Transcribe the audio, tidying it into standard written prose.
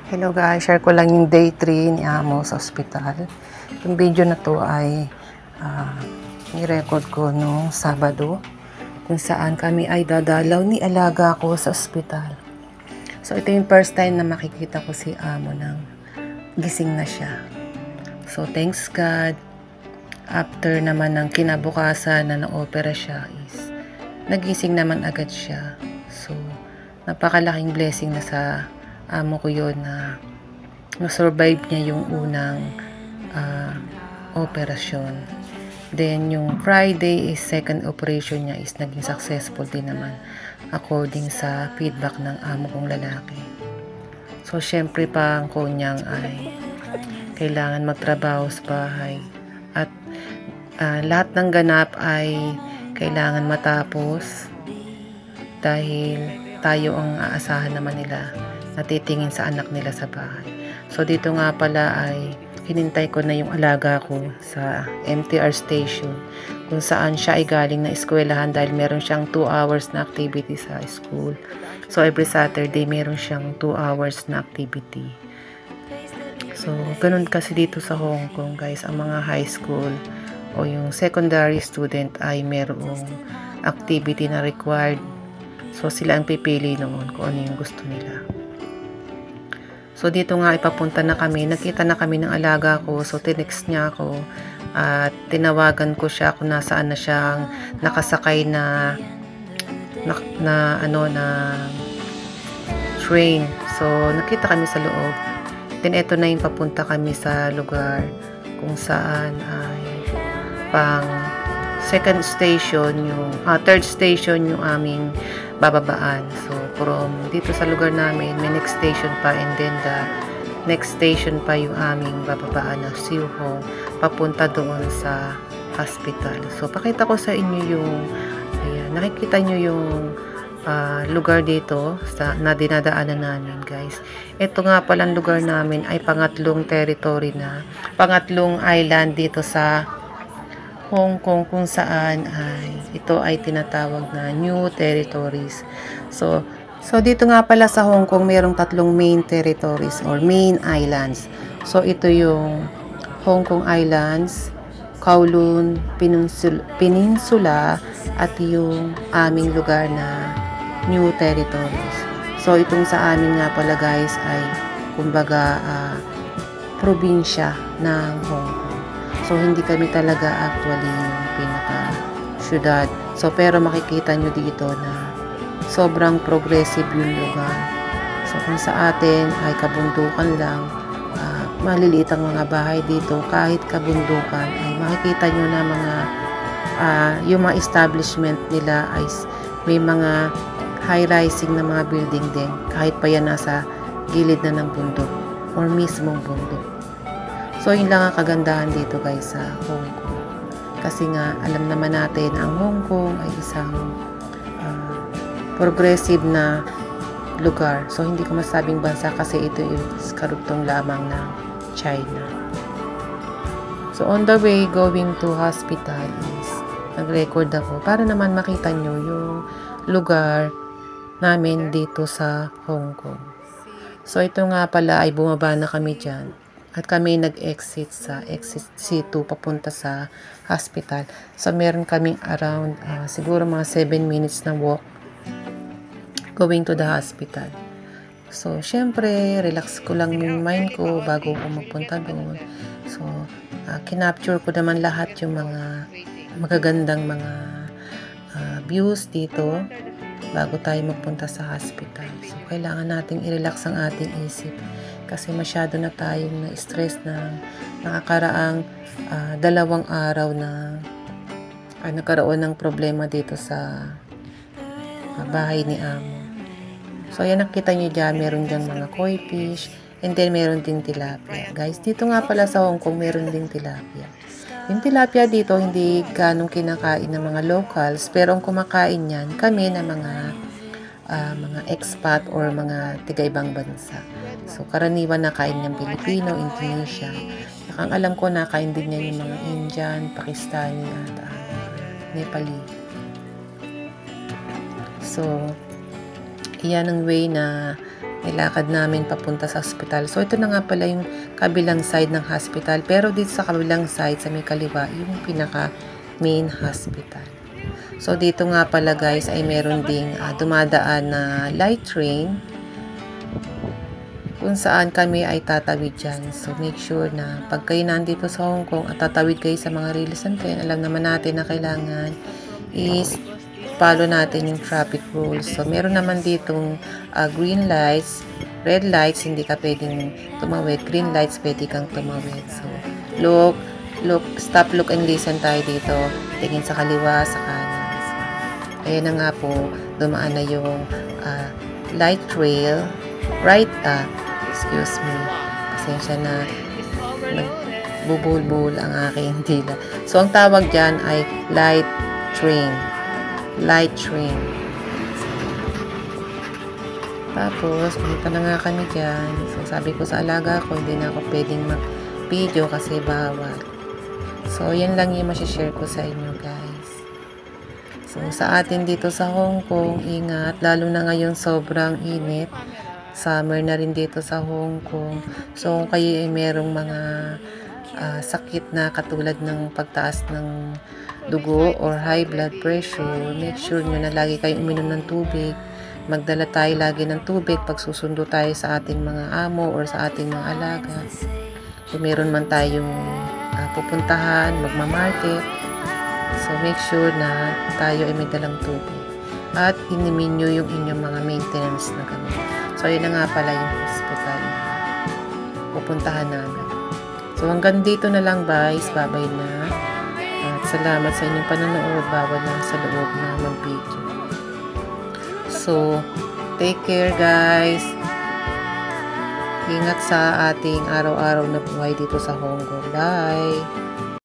Hello guys, share ko lang yung day 3 ni Amo sa ospital. Yung video na to ay ni-record ko nung Sabado kung saan kami ay dadalaw ni alaga ko sa ospital. So ito yung first time na makikita ko si Amo nang gising na siya. So thanks God, after naman ng kinabukasan na na-opera siya is nagising naman agad siya. So napakalaking blessing na sa Amo ko yun na na-survive niya yung unang operasyon. Then yung Friday is second operation niya is naging successful din naman according sa feedback ng amo kong lalaki. So syempre pa ang konyang ay kailangan magtrabaho sa bahay at lahat ng ganap ay kailangan matapos dahil tayo ang aasahan naman nila natitingin sa anak nila sa bahay. So dito nga pala ay hinintay ko na yung alaga ko sa MTR station kung saan siya ay galing na eskwelahan dahil meron siyang 2 hours na activity sa school. So every Saturday meron siyang 2 hours na activity. So ganun kasi dito sa Hong Kong guys, ang mga high school o yung secondary student ay merong activity na required. So sila ang pipili noon kung ano yung gusto nila. So dito nga ipapunta na kami, nakita na kami ng alaga ko, so tinext niya ako at tinawagan ko siya kung nasaan na siyang nakasakay na train. So nakita kami sa loob. Then eto na yung papunta kami sa lugar kung saan ay pang second station yung third station yung aming bababaan. So from dito sa lugar namin may next station pa and then the next station pa yung aming bababaan na Siu Hong papunta doon sa hospital. So pakita ko sa inyo yung ayan, nakikita nyo yung lugar dito na dinadaanan namin guys. Ito nga palang lugar namin ay pangatlong territory na, pangatlong island dito sa Hong Kong kung saan ay ito ay tinatawag na new territories. So dito nga pala sa Hong Kong mayroong tatlong main territories or main islands. So ito yung Hong Kong Islands, Kowloon Peninsula at yung aming lugar na new territories. So itong sa amin nga pala guys ay kumbaga probinsya ng Hong Kong. So, hindi kami talaga actually yung pinaka-syudad. So, pero makikita nyo dito na sobrang progressive yung lugar. So, kung sa atin ay kabundukan lang, maliliit ang mga bahay dito, kahit kabundukan, ay makikita nyo na mga, yung mga establishment nila ay may mga high-rising na mga building din, kahit pa yan nasa gilid na ng bundok or mismong bundok. So, yun lang ang kagandahan dito guys sa Hong Kong. Kasi nga, alam naman natin ang Hong Kong ay isang progressive na lugar. So, hindi ko masabing bansa kasi ito is karugtong lamang ng China. So, on the way going to hospital is nag-record ako para naman makita nyo yung lugar namin dito sa Hong Kong. So, ito nga pala ay bumaba na kami dyan. At kami nag-exit sa exit C2 papunta sa hospital. So, meron kaming around siguro mga 7 minutes na walk going to the hospital. So, syempre, relax ko lang yung mind ko bago ko magpunta doon. So, kinapture ko naman lahat yung mga magagandang mga views dito bago tayo magpunta sa hospital. So, kailangan nating i-relax ang ating isip kasi masyado na tayong na-stress na nakakaraang 2 araw na nagkaroon ng problema dito sa bahay ni Amo. So, ayan nakita nyo dyan, meron dyan mga koi fish and then meron din tilapia. Guys, dito nga pala sa Hong Kong meron din tilapia. Yung tilapia dito, hindi ganong kinakain ng mga locals, pero ang kumakain yan, kami na mga expat or mga tiga-ibang bansa. So, karaniwan na kain ng Pilipino, Indonesia. Ang alam ko, nakain din niya yung mga Indian, Pakistani, at Nepali. So, iyan ang way na nilakad namin papunta sa hospital. So, ito na nga pala yung kabilang side ng hospital. Pero dito sa kabilang side, sa may kaliwa, yung pinaka main hospital. So, dito nga pala guys, ay meron ding dumadaan na light train kung saan kami ay tatawid dyan. So, make sure na pag kayo nandito sa Hong Kong at tatawid kayo sa mga rails and train, alam naman natin na kailangan is follow natin yung traffic rules. So, meron naman ditong green lights, red lights, hindi ka pwedeng tumawid. Green lights, pwede kang tumawid. So, stop, look, and listen tayo dito. Tingin sa kaliwa, sa kanan. So, ayan na nga po, dumaan na yung light trail. Excuse me. Pasensya na. Nagbubulbul ang aking dila. So, ang tawag dyan ay light train. Light train. Tapos, pumunta na nga kami dyan. So, sabi ko sa alaga ko, hindi na ako pwedeng mag-video kasi bawal. So, yan lang yung masishare ko sa inyo, guys. So, sa atin dito sa Hong Kong, ingat. Lalo na ngayon sobrang init. Summer na rin dito sa Hong Kong. So, kung kayo ay merong mga sakit na katulad ng pagtaas ng dugo or high blood pressure, make sure nyo na lagi kayong uminom ng tubig. Magdala tayo lagi ng tubig pag susundo tayo sa ating mga amo or sa ating mga alaga. Kung meron man tayong pupuntahan, magmamarket. So, make sure na tayo ay may dalang tubig. At inimin nyo yung inyong mga maintenance na gamit. So, yun na nga pala yung hospital na pupuntahan namin. So, hanggang dito na lang guys. Bye-bye na. At salamat sa inyong panonood. Bawal lang sa loob na mag-video. So, take care guys. Ingat sa ating araw-araw na buhay dito sa Hong Kong. Bye!